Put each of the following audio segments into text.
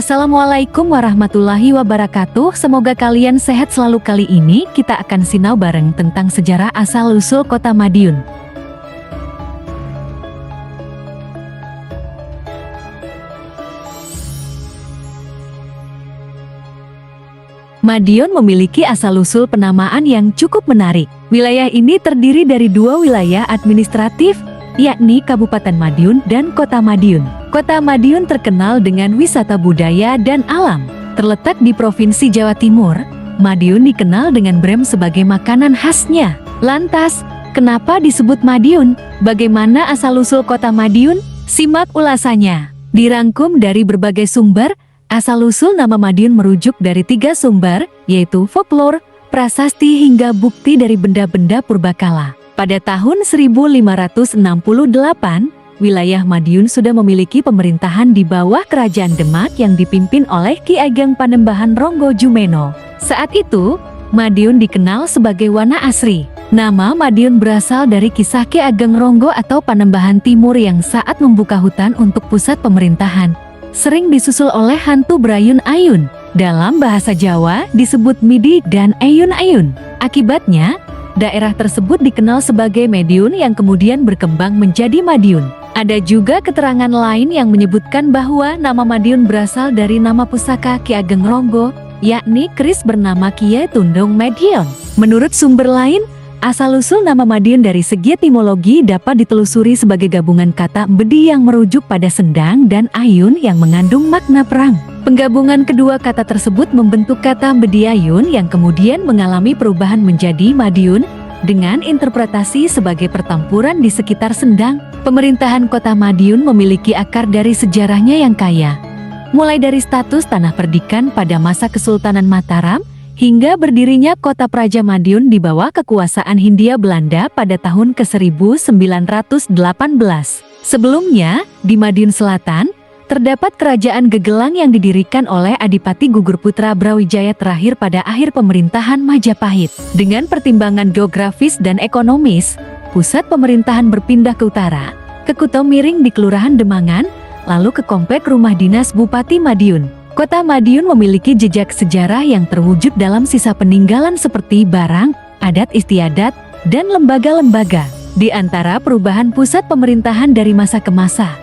Assalamualaikum warahmatullahi wabarakatuh. Semoga kalian sehat selalu. Kali ini kita akan sinau bareng tentang sejarah asal-usul kota Madiun. Madiun memiliki asal-usul penamaan yang cukup menarik. Wilayah ini terdiri dari dua wilayah administratif, yakni Kabupaten Madiun dan Kota Madiun. Kota Madiun terkenal dengan wisata budaya dan alam. Terletak di Provinsi Jawa Timur, Madiun dikenal dengan brem sebagai makanan khasnya. Lantas, kenapa disebut Madiun? Bagaimana asal-usul Kota Madiun? Simak ulasannya. Dirangkum dari berbagai sumber, asal-usul nama Madiun merujuk dari 3 sumber, yaitu folklore, prasasti hingga bukti dari benda-benda purbakala. Pada tahun 1568, wilayah Madiun sudah memiliki pemerintahan di bawah Kerajaan Demak yang dipimpin oleh Ki Ageng Panembahan Ronggo Jumeno. Saat itu, Madiun dikenal sebagai Wana Asri. Nama Madiun berasal dari kisah Ki Ageng Ronggo atau Panembahan Timur yang saat membuka hutan untuk pusat pemerintahan, sering disusul oleh hantu berayun ayun. Dalam bahasa Jawa disebut Midi dan Ayun-ayun. Akibatnya, daerah tersebut dikenal sebagai Mediun yang kemudian berkembang menjadi Madiun. Ada juga keterangan lain yang menyebutkan bahwa nama Madiun berasal dari nama pusaka Ki Ageng Ronggo, yakni keris bernama Kiai Tundung Medion. Menurut sumber lain, asal-usul nama Madiun dari segi etimologi dapat ditelusuri sebagai gabungan kata Bedi yang merujuk pada sendang dan Ayun yang mengandung makna perang. Penggabungan kedua kata tersebut membentuk kata Bediayun yang kemudian mengalami perubahan menjadi Madiun dengan interpretasi sebagai pertempuran di sekitar Sendang. Pemerintahan kota Madiun memiliki akar dari sejarahnya yang kaya. Mulai dari status tanah perdikan pada masa Kesultanan Mataram, hingga berdirinya kota Praja Madiun di bawah kekuasaan Hindia Belanda pada tahun ke-1918. Sebelumnya, di Madiun Selatan, terdapat kerajaan Gegelang yang didirikan oleh Adipati Gugur Putra Brawijaya terakhir pada akhir pemerintahan Majapahit. Dengan pertimbangan geografis dan ekonomis, pusat pemerintahan berpindah ke utara, ke Kuto Miring di Kelurahan Demangan, lalu ke Komplek Rumah Dinas Bupati Madiun. Kota Madiun memiliki jejak sejarah yang terwujud dalam sisa peninggalan seperti barang, adat istiadat, dan lembaga-lembaga. Di antara perubahan pusat pemerintahan dari masa ke masa,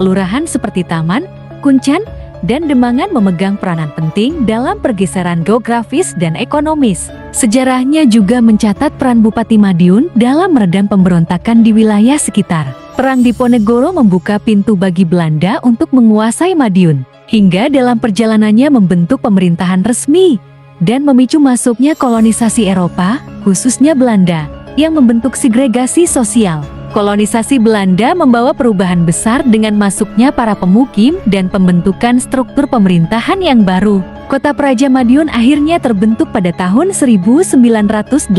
lurahan seperti Taman, Kuncan, dan Demangan memegang peranan penting dalam pergeseran geografis dan ekonomis. Sejarahnya juga mencatat peran Bupati Madiun dalam meredam pemberontakan di wilayah sekitar. Perang Diponegoro membuka pintu bagi Belanda untuk menguasai Madiun, hingga dalam perjalanannya membentuk pemerintahan resmi dan memicu masuknya kolonisasi Eropa, khususnya Belanda, yang membentuk segregasi sosial. Kolonisasi Belanda membawa perubahan besar dengan masuknya para pemukim dan pembentukan struktur pemerintahan yang baru. Kota Praja Madiun akhirnya terbentuk pada tahun 1918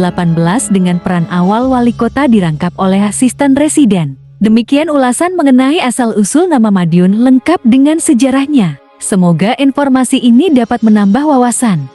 dengan peran awal wali kota dirangkap oleh asisten residen. Demikian ulasan mengenai asal-usul nama Madiun lengkap dengan sejarahnya. Semoga informasi ini dapat menambah wawasan.